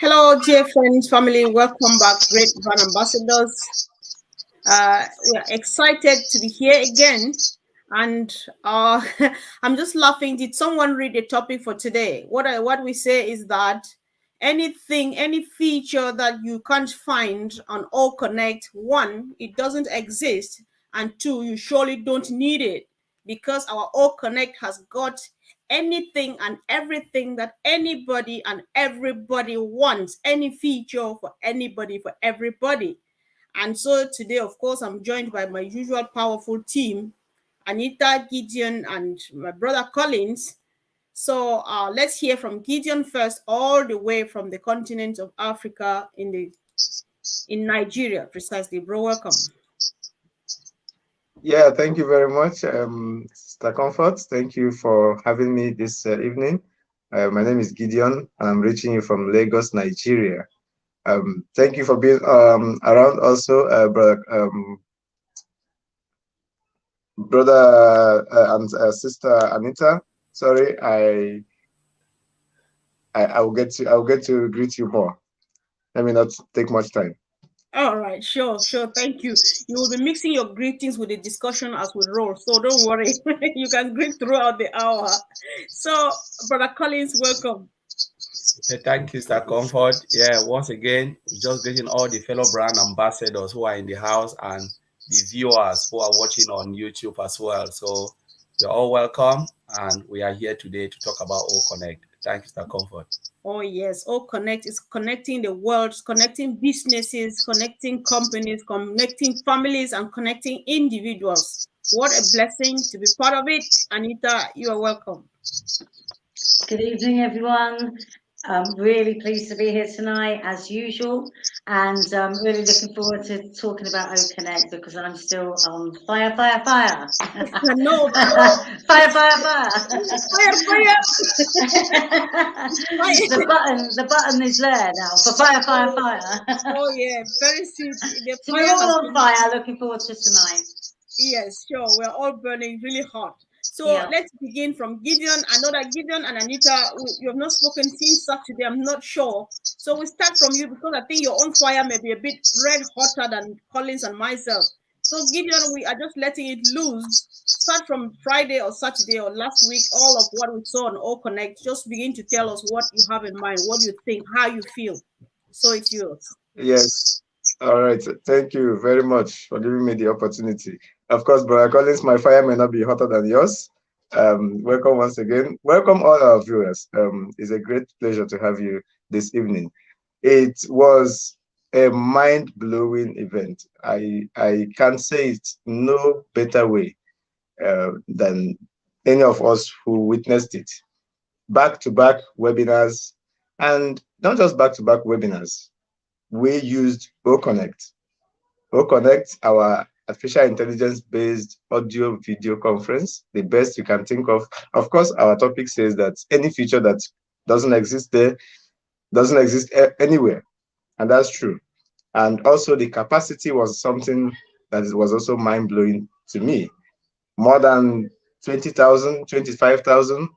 Hello, dear friends, family. Welcome back, great brand ambassadors. We are excited to be here again. And I'm just laughing. Did someone read the topic for today? What we say is that anything, any feature that you can't find on All Connect, one, it doesn't exist, and two, you surely don't need it because our All Connect has got anything and everything that anybody and everybody wants, any feature for anybody, for everybody. And so today, of course, I'm joined by my usual powerful team, Anita, Gideon, and my brother Collins. So let's hear from Gideon first, all the way from the continent of Africa in Nigeria, precisely. Bro, welcome. Yeah, thank you very much, Mr. Comfort. Thank you for having me this evening. My name is Gideon, and I'm reaching you from Lagos, Nigeria. Thank you for being around also, brother and sister Anita. Sorry, I'll get to greet you more. Let me not take much time. All right, sure. Thank you. You will be mixing your greetings with the discussion as we roll, so don't worry. You can greet throughout the hour. So, Brother Collins, welcome. Thank you, Mr. Comfort. Yeah, once again, just greeting all the fellow brand ambassadors who are in the house and the viewers who are watching on YouTube as well. So you're all welcome, and we are here today to talk about All Connect. Thank you, Mr. Comfort. Oh, yes. All Connect is connecting the world, connecting businesses, connecting companies, connecting families, and connecting individuals. What a blessing to be part of it. Anita, you are welcome. Good evening, everyone. I'm really pleased to be here tonight, as usual, and I'm really looking forward to talking about OConnect because I'm still on fire. No, fire. fire. The button is there now for fire. Oh, yeah, very sweet. So we're all on fire. Looking forward to tonight. Yes, sure. We're all burning really hot. So Yeah. let's begin from Gideon. I know that Gideon and Anita, you have not spoken since Saturday. I'm not sure. So we start from you because I think your own fire may be a bit red hotter than Collins and myself. So Gideon, we are just letting it loose. Start from Friday or Saturday or last week, all of what we saw on All Connect. Just begin to tell us what you have in mind, what you think, how you feel. So it's yours. Yes. All right. Thank you very much for giving me the opportunity. Of course, Brother Collins, my fire may not be hotter than yours. Welcome once again. Welcome all our viewers. It's a great pleasure to have you this evening. It was a mind-blowing event. I can say it no better way than any of us who witnessed it. Back-to-back webinars, and not just back-to-back webinars. We used OConnect. OConnect, our artificial intelligence-based audio video conference, the best you can think of. Of course, our topic says that any feature that doesn't exist there doesn't exist anywhere, and that's true. And also the capacity was something that was also mind-blowing to me. More than 20,000, 25,000,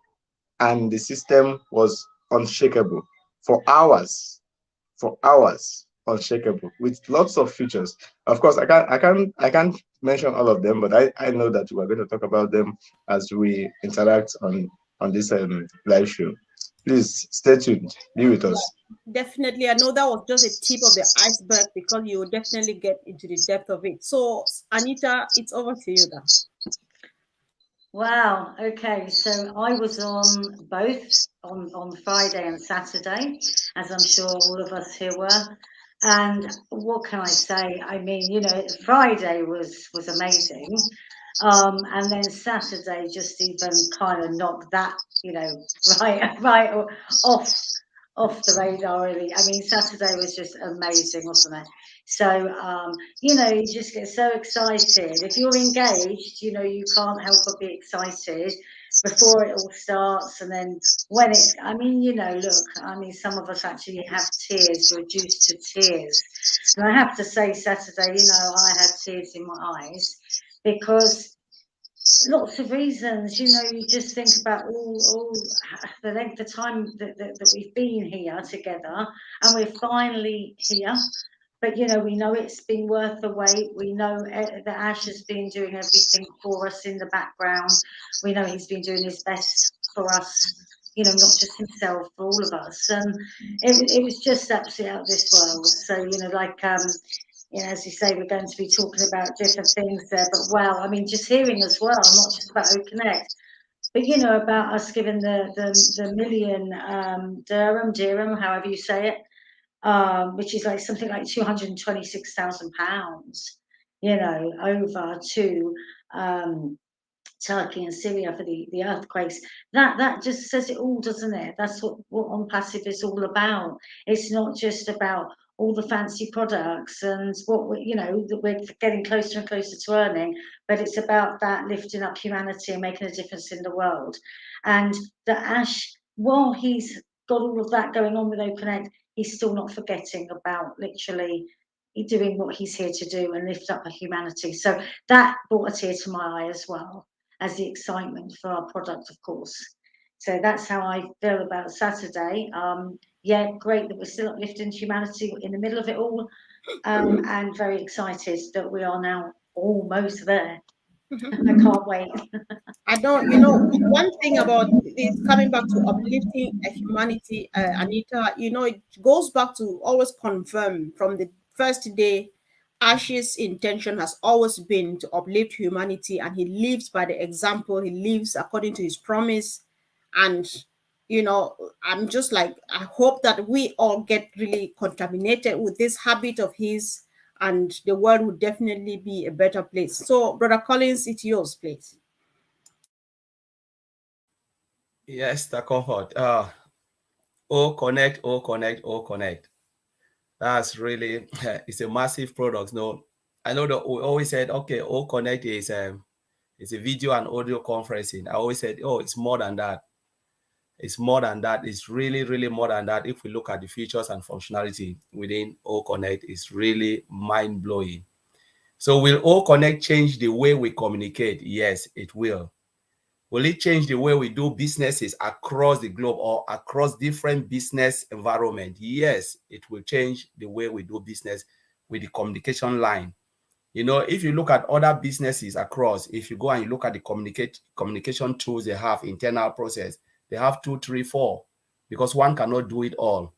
and the system was unshakable for hours. Unshakable with lots of features. Of course, I can't mention all of them, but I know that we're going to talk about them as we interact on this live show. Please stay tuned. Be with us. Definitely. I know that was just a tip of the iceberg because you will definitely get into the depth of it. So, Anita, it's over to you then. Wow. Okay. So I was on both on Friday and Saturday, as I'm sure all of us here were. And what can I say? I mean, you know, Friday was amazing. And then Saturday just even kind of knocked that, you know, right off the radar, really. I mean, Saturday was just amazing, wasn't it? So, you know, you just get so excited. If you're engaged, you know, you can't help but be excited before it all starts. And then when it's, I mean, you know, look, I mean, some of us actually have tears, reduced to tears. And I have to say, Saturday, you know, I had tears in my eyes because Lots of reasons, you know. You just think about all the length of time that we've been here together, and we're finally here. But you know, we know it's been worth the wait. We know that Ash has been doing everything for us in the background. We know he's been doing his best for us, you know, not just himself, for all of us. And it was just absolutely out of this world. So, you know, like you know, as you say, we're going to be talking about different things there. But wow, I mean, just hearing as well, not just about OConnect, but you know, about us giving the million dirham, however you say it, which is like something like £226,000, you know, over to Turkey and Syria for the earthquakes. That just says it all, doesn't it? That's what Onpassive is all about. It's not just about all the fancy products and what we, you know, that we're getting closer and closer to earning, but it's about that lifting up humanity and making a difference in the world. And that Ash, while he's got all of that going on with OConnect, he's still not forgetting about literally doing what he's here to do and lift up humanity. So that brought a tear to my eye as well as the excitement for our product, of course. So that's how I feel about Saturday. Yeah, great that we're still uplifting humanity in the middle of it all, and very excited that we are now almost there. I can't wait. I don't, you know, one thing about this coming back to uplifting humanity, Anita, you know, it goes back to always confirm from the first day. Ash's intention has always been to uplift humanity, and he lives by the example. He lives according to his promise. And, you know, I'm just like, I hope that we all get really contaminated with this habit of his, and the world would definitely be a better place. So, Brother Collins, it's yours, please. Yes, the comfort. Oh connect, oh connect, oh connect. That's really it's a massive product. No, I know that we always said, okay, oh connect is it's a video and audio conferencing. I always said, oh, it's more than that. It's more than that. It's really, really more than that. If we look at the features and functionality within O Connect, it's really mind-blowing. So will O Connect change the way we communicate? Yes, it will. Will it change the way we do businesses across the globe or across different business environment? Yes, it will change the way we do business with the communication line. You know, if you look at other businesses across, if you go and you look at the communication tools they have, internal process, they have 2, 3, 4, because one cannot do it all.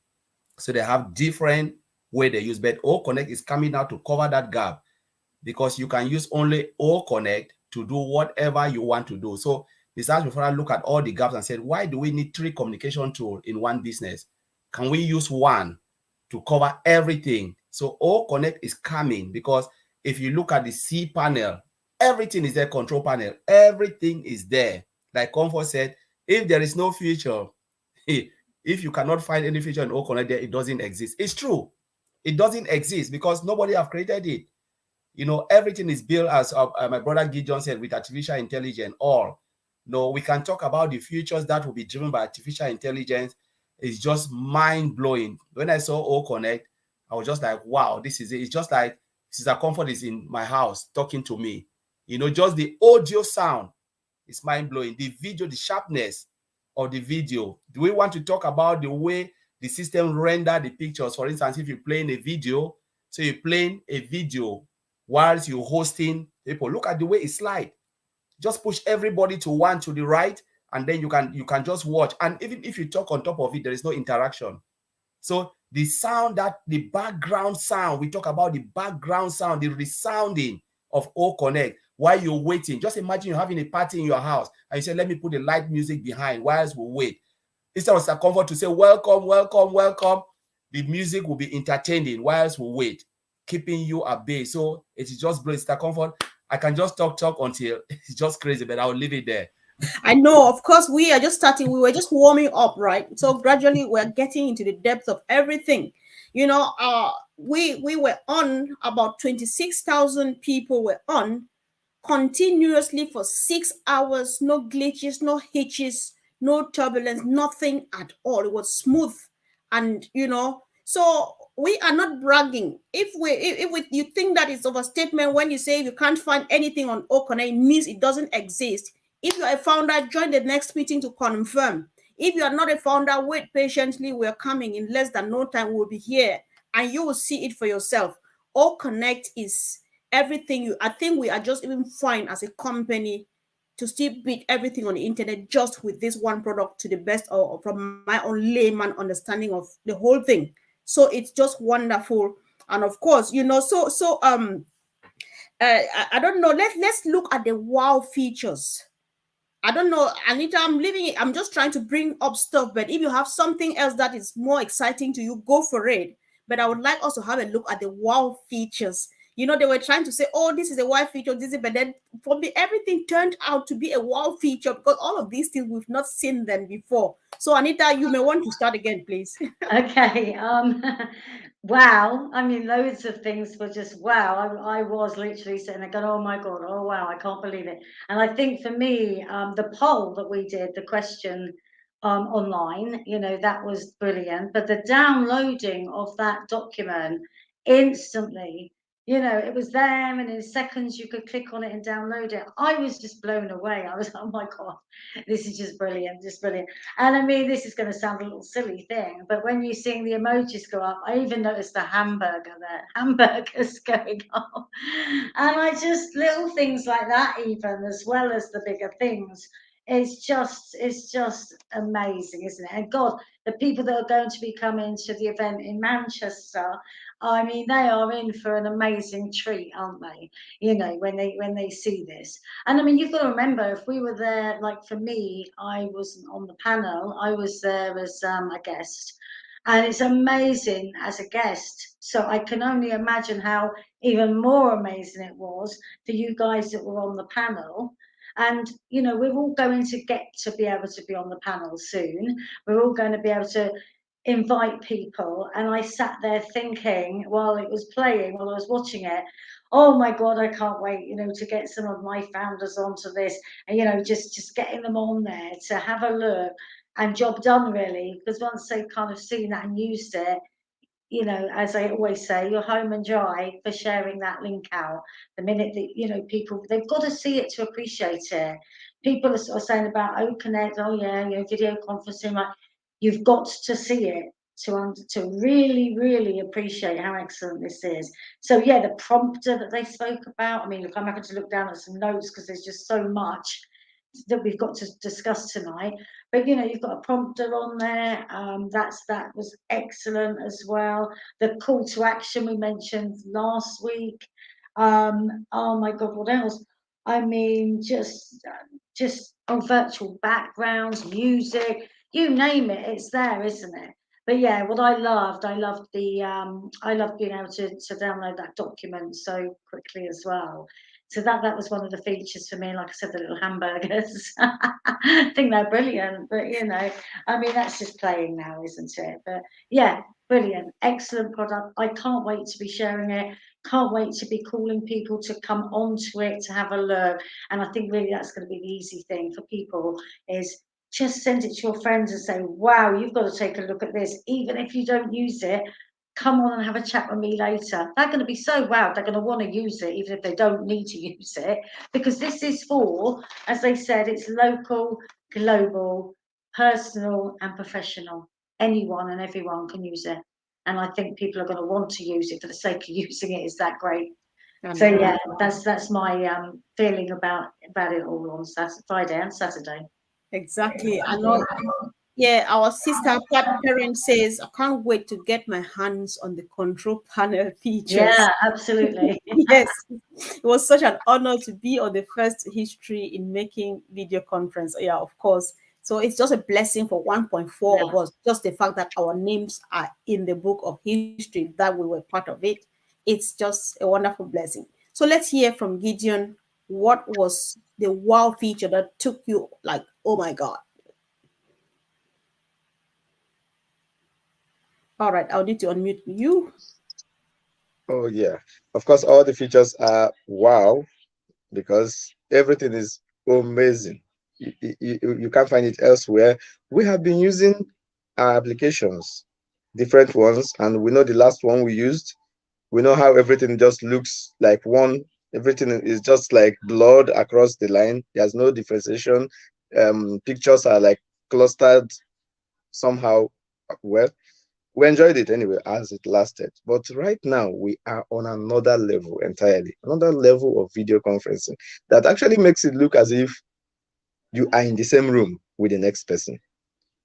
So they have different way they use, but O Connect is coming out to cover that gap, because you can use only O Connect to do whatever you want to do. So besides, before I look at all the gaps and said, why do we need 3 communication tools in one business? Can we use one to cover everything? So O Connect is coming, because if you look at the C panel, everything is there, control panel, everything is there. Like Comfort said, if there is no feature, if you cannot find any feature in O Connect there, it doesn't exist. It's true. It doesn't exist because nobody have created it. You know, everything is built, as my brother Gideon said, with artificial intelligence. All, no, we can talk about the futures that will be driven by artificial intelligence. It's just mind blowing. When I saw O Connect, I was just like, wow, this is it. It's just like Sister Comfort is in my house talking to me. You know, just the audio sound is mind blowing. The video, the sharpness of the video. Do we want to talk about the way the system render the pictures? For instance, if you're playing a video, so you're playing a video whilst you're hosting people, look at the way it slides. Just push everybody to one to the right, and then you can just watch. And even if you talk on top of it, there is no interaction. So the sound, that the background sound, we talk about the background sound, the resounding of O Connect while you're waiting. Just imagine you're having a party in your house and you say, let me put the light music behind whilst we wait. Instead of Sir Comfort to say, welcome, welcome, welcome, the music will be entertaining whilst we wait, keeping you at bay. So it is just brilliant. Sir Comfort, I can just talk until it's just crazy, but I'll leave it there. I know, of course, we are just starting. We were just warming up, right? So gradually, we're getting into the depth of everything. You know, we were on about 26,000 people were on continuously for 6 hours. No glitches, no hitches, no turbulence, nothing at all. It was smooth, and you know, So we are not bragging. If you think that it's overstatement when you say you can't find anything on OConnect, it means it doesn't exist. If you're a founder, join the next meeting to confirm. If you are not a founder, wait patiently. We're coming in less than no time. We'll be here and you will see it for yourself. OConnect is everything I think we are just even fine as a company to still beat everything on the internet just with this one product to the best or from my own layman understanding of the whole thing. So it's just wonderful. And of course, I don't know, let's look at the wow features. I don't know, Anita, I'm leaving it. I'm just trying to bring up stuff, but if you have something else that is more exciting to you, go for it. But I would like us to have a look at the wow features. They were trying to say, oh, this is a wow feature, but then for me, everything turned out to be a wow feature because all of these things we've not seen them before. So, Anita, you may want to start again, please. Okay. Wow. I mean, loads of things were just wow. I was literally sitting there going, oh my God, oh wow, I can't believe it. And I think for me, the poll that we did, the question online, that was brilliant. But the downloading of that document instantly, it was there, and in seconds you could click on it and download it. I was just blown away. I was, oh my God, this is just brilliant, just brilliant. And I mean, this is going to sound a little silly thing, but when you're seeing the emojis go up, I even noticed the hamburgers going up. And little things like that, even as well as the bigger things, it's just amazing, isn't it? And God, the people that are going to be coming to the event in Manchester, I mean, they are in for an amazing treat, aren't they? When they see this. And I mean, you've got to remember, if we were there, like for me, I wasn't on the panel, I was there as a guest. And it's amazing as a guest. So I can only imagine how even more amazing it was for you guys that were on the panel. And, we're all going to get to be able to be on the panel soon. We're all going to be able to invite people. And I sat there thinking while it was playing, while I was watching it, oh my God, I can't wait, to get some of my founders onto this and, just getting them on there to have a look and job done really. Because once they've kind of seen that and used it, as I always say, you're home and dry for sharing that link out. The minute that, people, they've got to see it to appreciate it. People are sort of saying about OConnect, oh yeah, video conferencing, like, you've got to see it to really, really appreciate how excellent this is. So yeah, the prompter that they spoke about, I mean, look, I'm having to look down at some notes because there's just so much that we've got to discuss tonight. But you've got a prompter on there. That was excellent as well. The call to action we mentioned last week. Oh my God, what else? I mean, just virtual backgrounds, music, you name it, it's there, isn't it? But yeah, what I loved I loved being able to download that document so quickly as well. So that was one of the features for me. Like I said, the little hamburgers. I think they're brilliant, but I mean, that's just playing now, isn't it? But yeah, brilliant, excellent product. I can't wait to be sharing it. Can't wait to be calling people to come onto it to have a look. And I think really that's going to be the easy thing for people is just send it to your friends and say, wow, you've got to take a look at this. Even if you don't use it, come on and have a chat with me later. They're going to be so wowed, they're going to want to use it, even if they don't need to use it, because this is for, as they said, it's local, global, personal, and professional. Anyone and everyone can use it. And I think people are going to want to use it for the sake of using it. Is that great? So yeah, that's my feeling about it all on Friday and Saturday. Exactly. I know. Yeah, our sister parent says, I can't wait to get my hands on the control panel features. Yeah, absolutely. Yes, it was such an honor to be on the first history in making video conference. Yeah, of course. So it's just a blessing for 1.4 of us. Just the fact that our names are in the book of history, that we were part of it. It's just a wonderful blessing. So let's hear from Gideon. What was the wow feature that took you like, oh my God? All right, I'll need to unmute you. Oh yeah, of course, all the features are wow because everything is amazing. You can't find it elsewhere. We have been using our applications different ones, and we know the last one we used. We know how everything just looks like one. Everything is just like blurred across the line. There's no differentiation. Pictures are like clustered somehow. Well, we enjoyed it anyway as it lasted. But right now we are on another level entirely, another level of video conferencing that actually makes it look as if you are in the same room with the next person,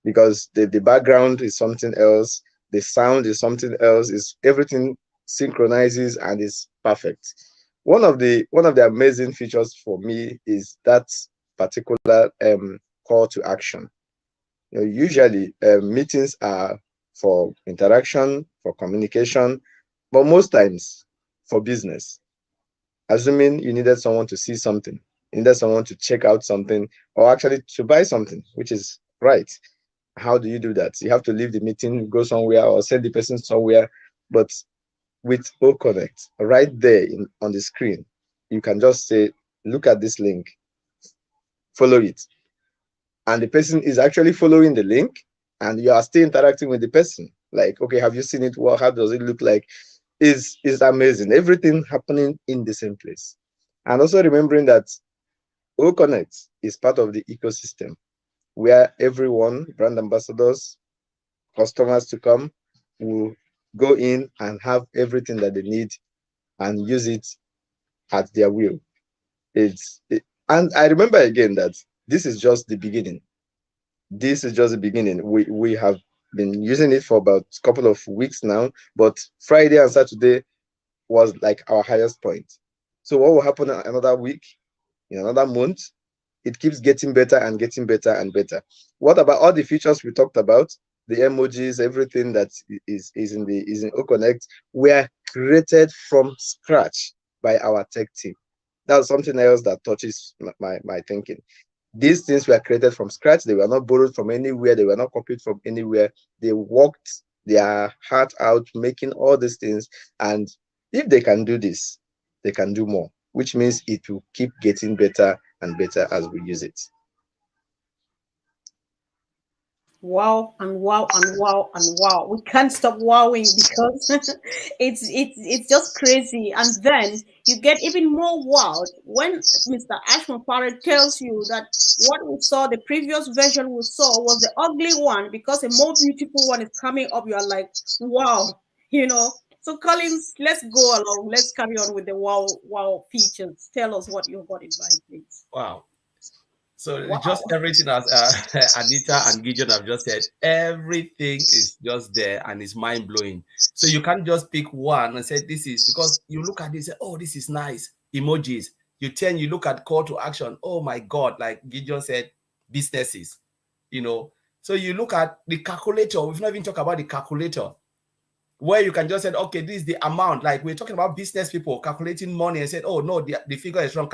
because the background is something else, the sound is something else, is everything synchronizes and is perfect. One of the amazing features for me is that particular call to action. Usually meetings are for interaction, for communication, but most times for business. Assuming you needed someone to see something, you needed someone to check out something, or actually to buy something, which is right. How do you do that? You have to leave the meeting, go somewhere, or send the person somewhere. But with OConnect, right there on the screen, you can just say, look at this link, follow it. And the person is actually following the link, and you are still interacting with the person. Like, okay, have you seen it? Well, how does it look like? Is amazing. Everything happening in the same place. And also remembering that OConnect is part of the ecosystem where everyone, brand ambassadors, customers to come, will go in and have everything that they need and use it at their will. And I remember again that this is just the beginning. This is just the beginning. We have been using it for about a couple of weeks now, but Friday and Saturday was like our highest point. So what will happen in another week, in another month? It keeps getting better and getting better and better. What about all the features we talked about? The emojis, everything that is in OConnect were created from scratch by our tech team. That's something else that touches my thinking. These things were created from scratch. They were not borrowed from anywhere. They were not copied from anywhere. They worked their heart out making all these things. And if they can do this, they can do more, which means it will keep getting better and better as we use it. Wow and wow and wow and wow. We can't stop wowing because it's just crazy. And then you get even more wowed when Mr. Ash Mufareh tells you that what we saw, the previous version we saw was the ugly one because a more beautiful one is coming up. You are like, wow, you know. So Collins, let's go along. Let's carry on with the wow features. Tell us what you got in mind, please. Wow. So just Wow. everything as Anita and Gideon have just said, everything is just there and it's mind blowing. So you can't just pick one and say this is, because you look at this, say, oh, this is nice. Emojis. You look at call to action. Oh my God, like Gideon said, businesses, you know. So you look at the calculator. We've not even talked about the calculator, where you can just say, okay, this is the amount. Like we're talking about business people calculating money and said, oh no, the figure is wrong.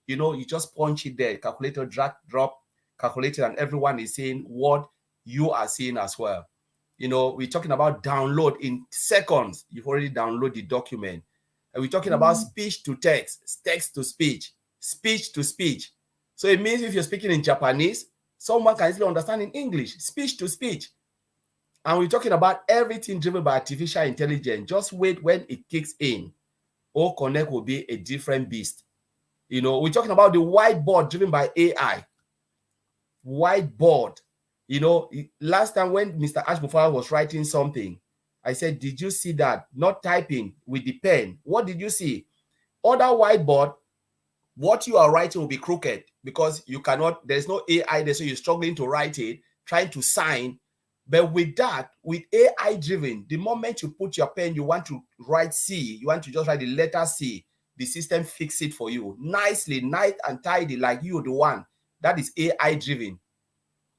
You just punch it there, calculator, drag, drop, calculator, and everyone is saying what you are seeing as well. We're talking about download in seconds. You've already downloaded the document. And we're talking about speech to text, text to speech, speech to speech. So it means if you're speaking in Japanese, someone can easily understand in English, speech to speech. And we're talking about everything driven by artificial intelligence. Just wait when it kicks in. OConnect will be a different beast. We're talking about the whiteboard driven by AI. Whiteboard. Last time when Mr. Ash Mufareh was writing something, I said, did you see that? Not typing with the pen. What did you see? Other whiteboard, what you are writing will be crooked because there's no AI there, so you're struggling to write it, trying to sign. But with AI driven, the moment you put your pen, you want to write C, you want to just write the letter C, the system fix it for you nicely, nice and tidy, like you're the one. That is AI driven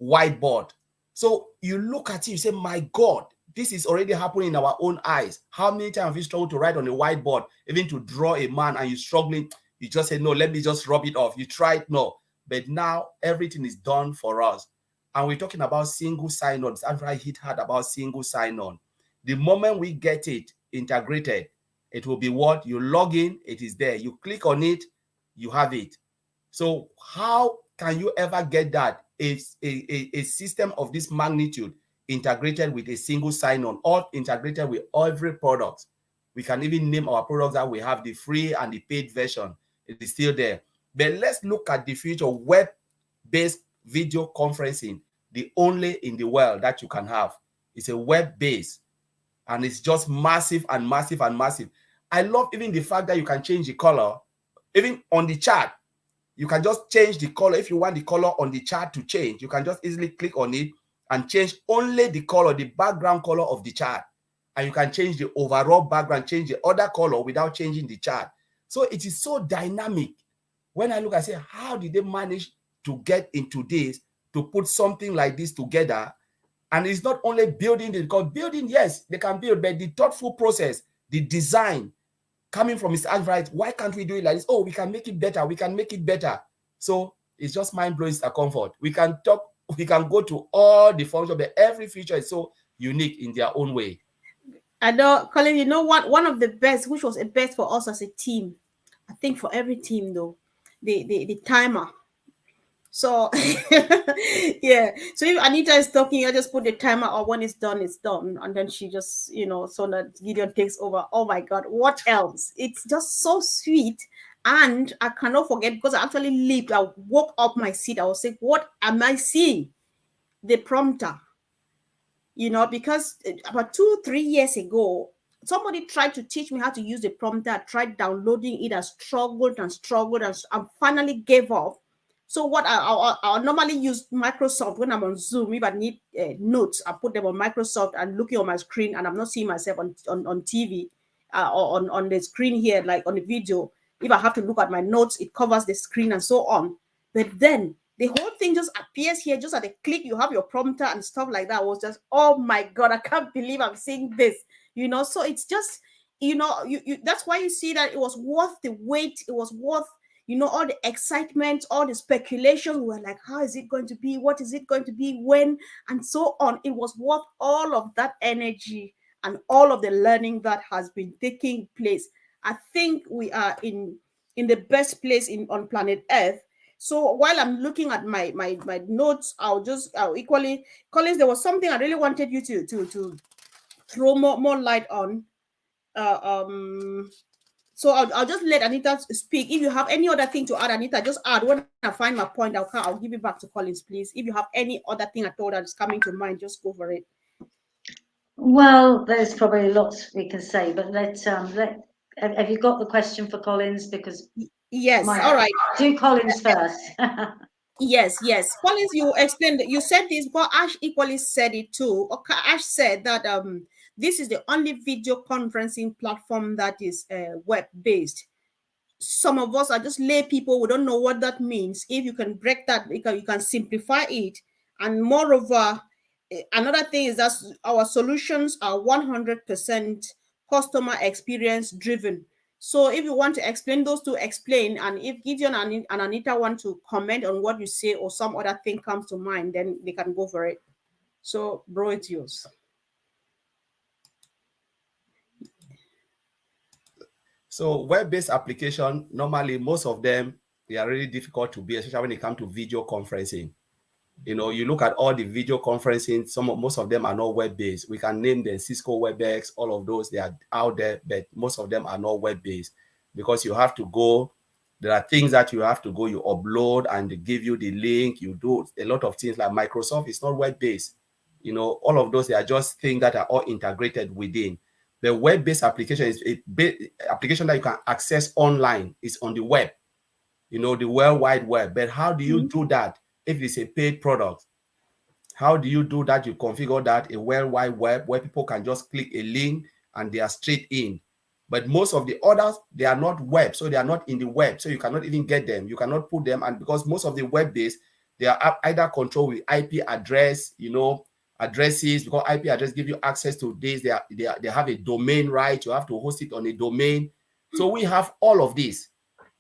whiteboard. So you look at it, you say, my God, this is already happening in our own eyes. How many times have you struggled to write on a whiteboard, even to draw a man, and you're struggling? You just say, no, let me just rub it off. You tried, no. But now everything is done for us. And we're talking about single sign-on. That's why I hit hard about single sign-on. The moment we get it integrated, it will be what? You log in, it is there. You click on it, you have it. So how can you ever get that? A system of this magnitude integrated with a single sign-on, all integrated with every product. We can even name our products that we have, the free and the paid version. It is still there. But let's look at the future web-based video conferencing, the only in the world that you can have. It's a web-based, and it's just massive and massive and massive. I love even the fact that you can change the color, even on the chart. You can just change the color. If you want the color on the chart to change, you can just easily click on it and change only the color, the background color of the chart. And you can change the overall background, change the other color without changing the chart. So it is so dynamic. When I look, I say, how did they manage to get into this, to put something like this together? And it's not only building it, because building, yes, they can build, but the thoughtful process, the design coming from his advice, why can't we do it like this? Oh, we can make it better. We can make it better. So it's just mind-blowing, Mr. Comfort. We can talk, we can go to all the functions, but every feature is so unique in their own way. I know, Colin, you know what? One of the best, which was a best for us as a team, I think for every team though, the timer. So yeah. So if Anita is talking, I just put the timer, or when it's done, and then she just, so that Gideon takes over. Oh my God, what else? It's just so sweet. And I cannot forget, because I actually leaped. I woke up my seat. I was saying, what am I seeing? The prompter. Because about 2-3 years ago, somebody tried to teach me how to use the prompter. I tried downloading it. I struggled and struggled, and I finally gave up. So what I normally use Microsoft when I'm on Zoom. If I need notes, I put them on Microsoft and looking on my screen, and I'm not seeing myself on TV or on the screen here, like on the video. If I have to look at my notes, it covers the screen and so on. But then the whole thing just appears here, just at a click. You have your prompter and stuff like that. I was just, oh my God, I can't believe I'm seeing this. So it's just, that's why you see that it was worth the wait. It was worth, all the excitement, all the speculation. We were like, how is it going to be? What is it going to be? When? And so on. It was worth all of that energy and all of the learning that has been taking place. I think we are in the best place on planet Earth. So while I'm looking at my notes, I'll equally, Collins, there was something I really wanted you to throw more light on. So I'll just let Anita speak. If you have any other thing to add, Anita, just add. When I find my point, I'll give it back to Collins, please. If you have any other thing at all that is coming to mind, just go for it. Well, there's probably lots we can say, but have you got the question for Collins? Because yes, all right. Do Collins first. Yes. Collins, you explained, you said this, but Ash equally said it too. Okay, Ash said that this is the only video conferencing platform that is web-based. Some of us are just lay people. We don't know what that means. If you can break that, you can simplify it. And moreover, another thing is that our solutions are 100% customer experience driven. So if you want to explain those two, explain. And if Gideon and Anita want to comment on what you say, or some other thing comes to mind, then they can go for it. So, bro, it's yours. So web-based application, normally most of them, they are really difficult to build, especially when it comes to video conferencing. You look at all the video conferencing, most of them are not web-based. We can name them Cisco WebEx, all of those, they are out there, but most of them are not web-based, because you have to go, there are things that you have to go, you upload and they give you the link, you do a lot of things. Like Microsoft is not web-based. All of those, they are just things that are all integrated within. The web-based application is a application that you can access online. It's on the web, the World Wide Web. But how do you do that if it's a paid product? How do you do that? You configure that a World Wide Web where people can just click a link and they are straight in. But most of the others, they are not web, so they are not in the web. So you cannot even get them. You cannot put them. And because most of the web-based, they are either controlled with IP address, addresses, because IP address give you access to this. They have a domain right. You have to host it on a domain. So we have all of this,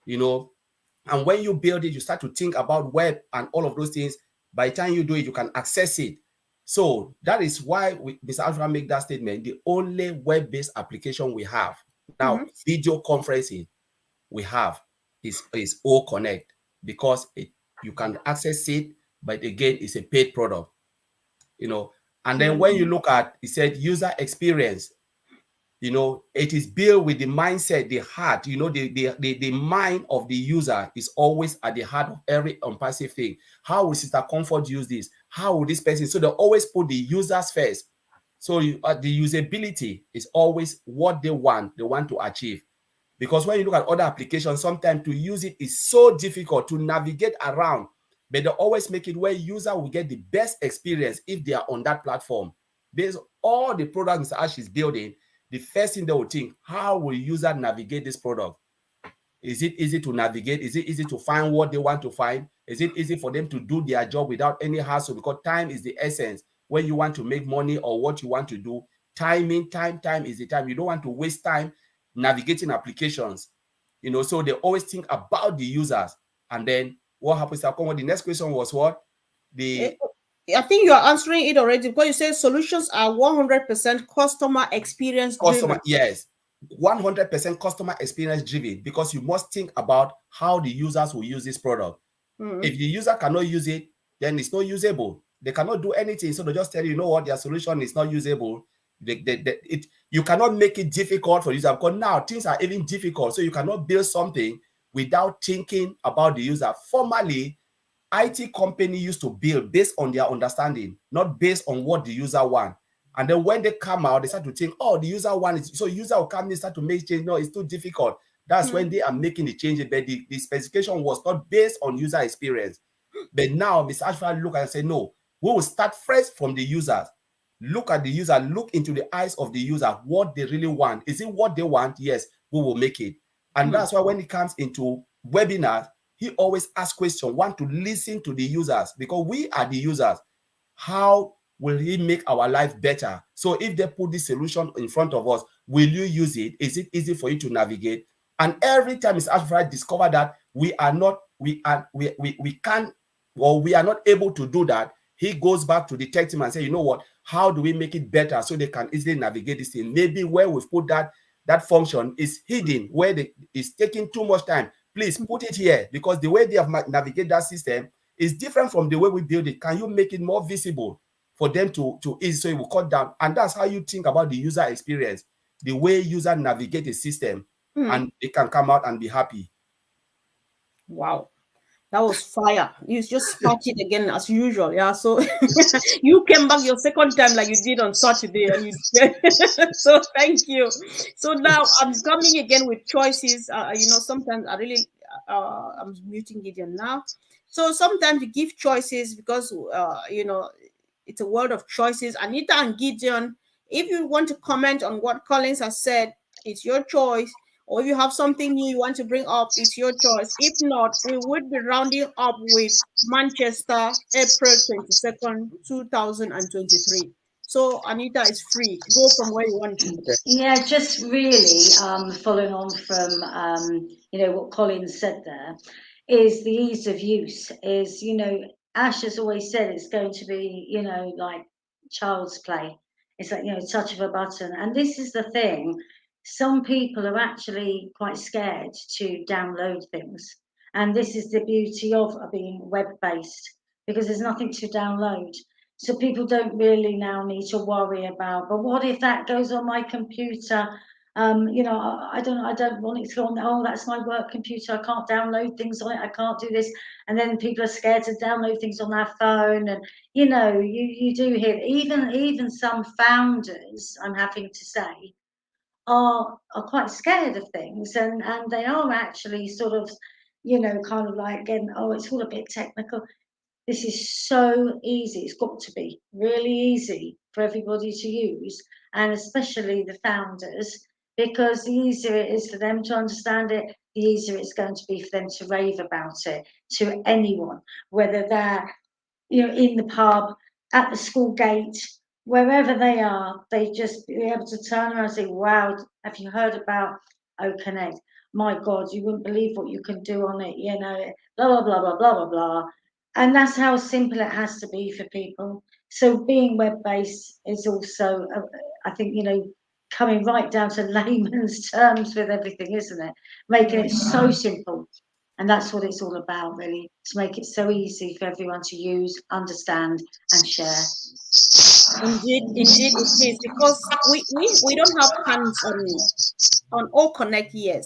and when you build it, you start to think about web and all of those things. By the time you do it, you can access it. So that is why Mr. Alpha make that statement. The only web-based application we have now, video conferencing we have is O Connect, because you can access it, but again, it's a paid product. And then when you look at, it said user experience, you know, it is built with the mindset, the heart, you know, the mind of the user is always at the heart of every Onpassive thing. How will Sister Comfort use this? How will this person? So they always put the users first. So the usability is always what they want to achieve. Because when you look at other applications, sometimes to use it is so difficult to navigate around, but they always make it where user will get the best experience if they are on that platform. There's all the products Ash is building. The first thing they will think, how will user navigate this product? Is it easy to navigate? Is it easy to find what they want to find? Is it easy for them to do their job without any hassle? Because time is the essence. When you want to make money or what you want to do, time is the time. You don't want to waste time navigating applications. You know, so they always think about the users. And then what happens? The next question was what? I think you are answering it already, because you say solutions are 100% customer experience driven. Yes, 100% customer experience driven, because you must think about how the users will use this product. If the user cannot use it, then it's not usable. They cannot do anything. So they just tell you, you know what, their solution is not usable. You cannot make it difficult for the user, because now things are even difficult. So you cannot build something without thinking about the user. Formerly, IT company used to build based on their understanding, not based on what the user want. And then when they come out, they start to think, oh, the user wants it. So user will come in, start to make change. No, it's too difficult. That's when they are making the changes. But the specification was not based on user experience. But now, Mr. Ashford look and say, no, we will start first from the users. Look at the user, look into the eyes of the user, what they really want. Is it what they want? Yes, we will make it. And that's why when it comes into webinars, he always asks questions, want to listen to the users, because we are the users. How will he make our life better? So if they put this solution in front of us, will you use it? Is it easy for you to navigate? And every time Mr. Ashford discover that we can't, or we are not able to do that, he goes back to the tech team and say, you know what, how do we make it better so they can easily navigate this thing? Maybe where we've put that function is hidden, where it's taking too much time. Please put it here, because the way they have navigate that system is different from the way we build it. Can you make it more visible for them to ease, so it will cut down? And that's how you think about the user experience, the way user navigate the system, and they can come out and be happy. Wow. That was fire. You just spark it again as usual. Yeah. So you came back your second time like you did on Saturday, and so thank you. So now I'm coming again with choices. You know, sometimes I really I'm muting Gideon now. So sometimes you give choices because you know, it's a world of choices. Anita and Gideon, if you want to comment on what Collins has said, it's your choice. Or if you have something new you want to bring up, it's your choice. If not, we would be rounding up with Manchester, April 22nd, 2023. So Anita is free. Go from where you want to. Yeah, just really following on from you know, what Colin said there, is the ease of use. Is, you know, Ash has always said it's going to be, you know, like child's play. It's like, you know, touch of a button. And this is the thing, some people are actually quite scared to download things. And this is the beauty of being web-based, because there's nothing to download. So people don't really now need to worry about, but what if that goes on my computer? You know, I don't want it to go on. Oh, that's my work computer. I can't download things on it. I can't do this. And then people are scared to download things on their phone. And you know, you do hear even some founders, I'm having to say, are quite scared of things, and they are actually sort of, you know, kind of like getting, oh, it's all a bit technical. This is so easy. It's got to be really easy for everybody to use, and especially the founders, because the easier it is for them to understand it, the easier it's going to be for them to rave about it to anyone, whether they're, you know, in the pub, at the school gate, wherever they are. They just be able to turn around and say, wow, have you heard about OConnect? My God, you wouldn't believe what you can do on it, you know, blah, blah, blah, blah, blah, blah, blah. And that's how simple it has to be for people. So being web-based is also, I think, you know, coming right down to layman's terms with everything, isn't it? Making it so simple. And that's what it's all about, really, to make it so easy for everyone to use, understand, and share. Indeed, it is because we don't have hands on all connect yet.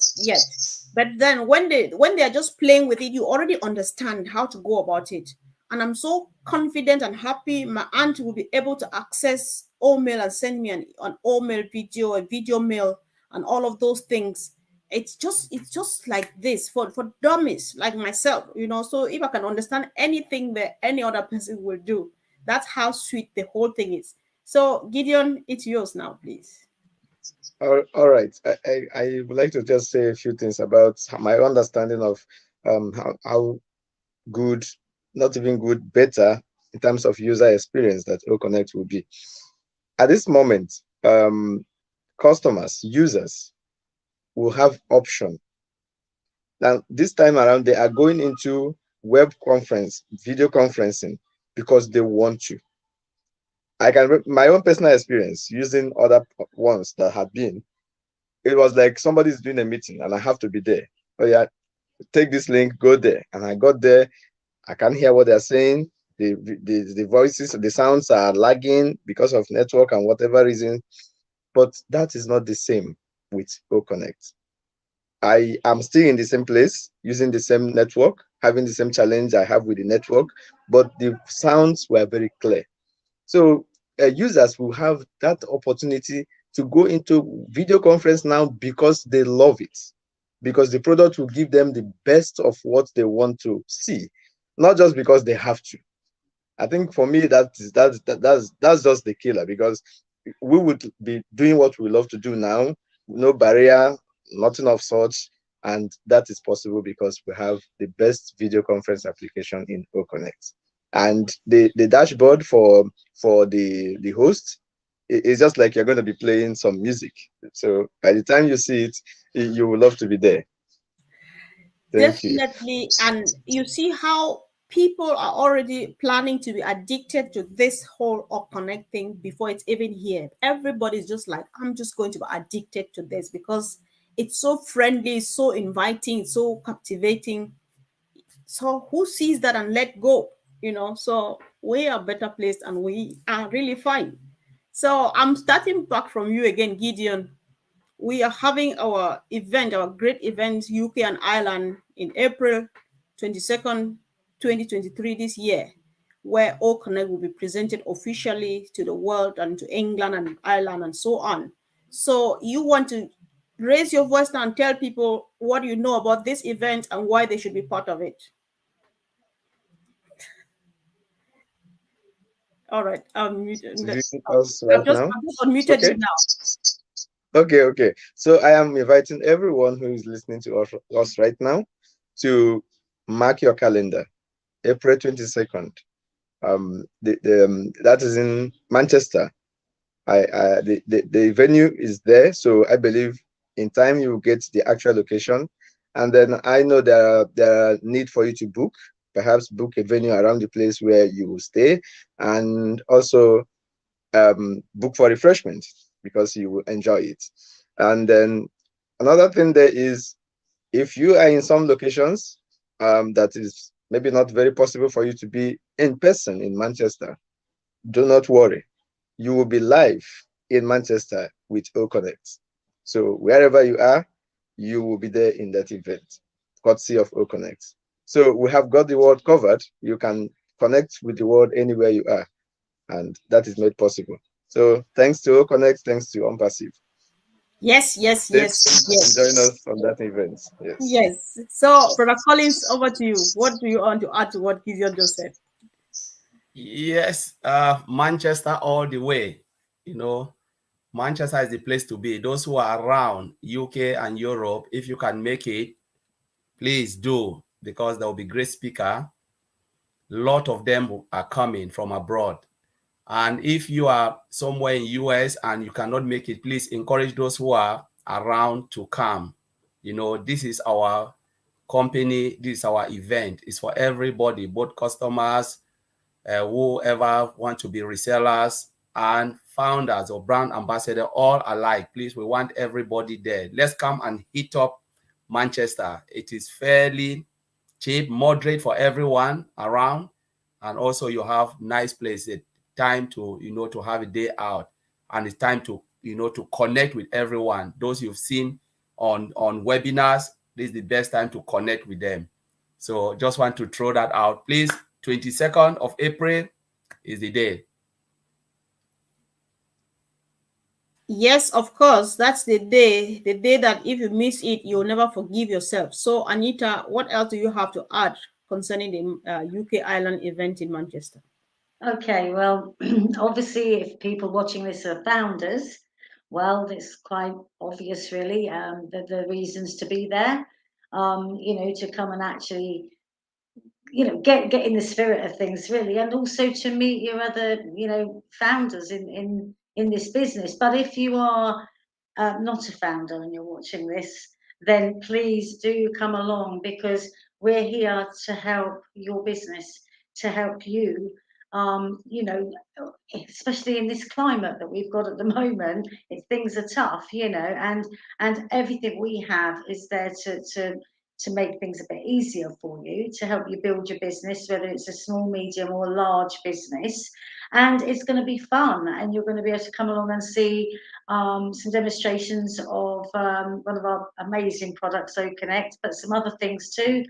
But then when they are just playing with it, you already understand how to go about it. And I'm so confident and happy my aunt will be able to access all mail and send me an all mail video, a video mail, and all of those things. It's just like this for dummies like myself, so if I can understand anything that any other person will do, that's how sweet the whole thing is. So Gideon, it's yours now, please. All right. I would like to just say a few things about my understanding of how good, not even good, better in terms of user experience that OConnect will be. At this moment, customers, users will have option. Now, this time around, they are going into web conference, video conferencing, because they want to. I can my own personal experience using other ones that have been. It was like somebody's doing a meeting and I have to be there. Oh yeah, take this link, go there, and I got there. I can't hear what they're saying. The voices, the sounds are lagging because of network and whatever reason. But that is not the same with OConnect. I am still in the same place, using the same network, having the same challenge I have with the network, but the sounds were very clear. So users will have that opportunity to go into video conference now because they love it, because the product will give them the best of what they want to see, not just because they have to. I think for me that's just the killer, because we would be doing what we love to do now, no barrier, nothing of such, and that is possible because we have the best video conference application in OConnect. And the dashboard for the host is just like you're going to be playing some music. So by the time you see it, you will love to be there. Thank you. Definitely. And you see how people are already planning to be addicted to this whole or connecting before it's even here. Everybody's just like, I'm just going to be addicted to this because it's so friendly, so inviting, so captivating. So who sees that and let go? So we are better placed and we are really fine. So I'm starting back from you again, Gideon. We are having our event, our great event, UK and Ireland, in April 22nd, 2023 this year, where All Connect will be presented officially to the world and to England and Ireland and so on. So you want to raise your voice now and tell people what you know about this event and why they should be part of it. All right. Us right I've just now. unmuted Okay. you now. Okay. So I am inviting everyone who is listening to us right now to mark your calendar, April 22nd. That is in Manchester. The venue is there, so I believe in time you will get the actual location, and then I know there are need for you to book, perhaps book a venue around the place where you will stay, and also book for refreshment because you will enjoy it. And then another thing there is, if you are in some locations that is maybe not very possible for you to be in person in Manchester, do not worry. You will be live in Manchester with OConnect. So wherever you are, you will be there in that event, courtesy of OConnect. So we have got the world covered. You can connect with the world anywhere you are, and that is made possible. So thanks to OConnect, thanks to Onpassive. Yes. Join us on that event. Yes. Yes. So, Brother Collins, over to you. What do you want to add to what Gideon just said? Yes, Manchester all the way. Manchester is the place to be. Those who are around UK and Europe, if you can make it, please do, because there will be great speaker. A lot of them are coming from abroad. And if you are somewhere in US and you cannot make it, please encourage those who are around to come. This is our company, this is our event. It's for everybody, both customers, whoever want to be resellers and founders or brand ambassador, all alike. Please, we want everybody there. Let's come and hit up Manchester. It is fairly cheap, moderate for everyone around, and also you have nice places. time to, to have a day out, and it's time to, to connect with everyone. Those you've seen on webinars, this is the best time to connect with them. So just want to throw that out. Please, 22nd of April is the day. Yes, of course. That's the day that if you miss it, you'll never forgive yourself. So, Anita, what else do you have to add concerning the UK Island event in Manchester? Okay, well, obviously, if people watching this are founders, well, it's quite obvious, really, the reasons to be there, to come and actually, get in the spirit of things, really, and also to meet your other, founders in this business. But if you are not a founder and you're watching this, then please do come along, because we're here to help your business, to help you. Especially in this climate that we've got at the moment, if things are tough, and everything we have is there to make things a bit easier for you, to help you build your business, whether it's a small, medium, or large business. And it's going to be fun, and you're going to be able to come along and see some demonstrations of one of our amazing products, OConnect, but some other things too,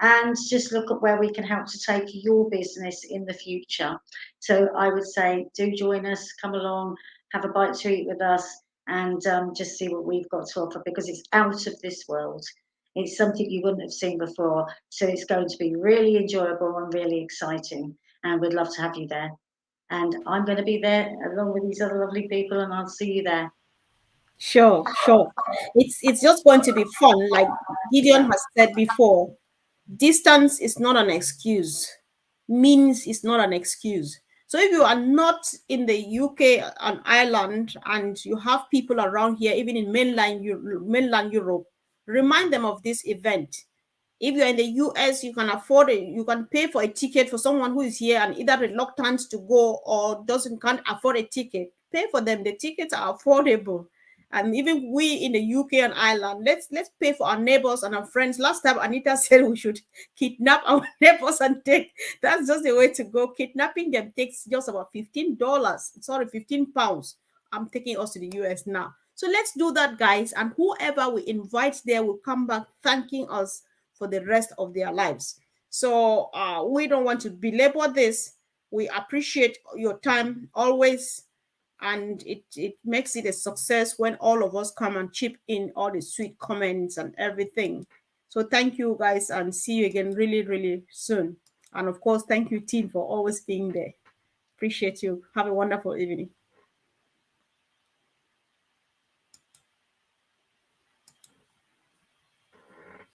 and just look at where we can help to take your business in the future. So I would say, do join us, come along, have a bite to eat with us, and just see what we've got to offer, because it's out of this world. It's something you wouldn't have seen before. So it's going to be really enjoyable and really exciting, and we'd love to have you there. And I'm going to be there along with these other lovely people, and I'll see you there. Sure, sure. It's just going to be fun. Like Gideon has said before, distance is not an excuse. Means is not an excuse. So if you are not in the UK and Ireland, and you have people around here, even in mainland Europe, remind them of this event. If you're in the US, you can afford it. You can pay for a ticket for someone who is here and either reluctant to go or can't afford a ticket. Pay for them. The tickets are affordable. And even we in the UK and Ireland, let's pay for our neighbors and our friends. Last time Anita said we should kidnap our neighbors and take. That's just the way to go. Kidnapping them takes just about $15. Sorry, £15. I'm taking us to the US now. So let's do that, guys. And whoever we invite there will come back thanking us for the rest of their lives. So we don't want to belabor this. We appreciate your time always, and it makes it a success when all of us come and chip in all the sweet comments and everything. So thank you, guys, and see you again really, really soon. And of course, thank you, team, for always being there. Appreciate you. Have a wonderful evening.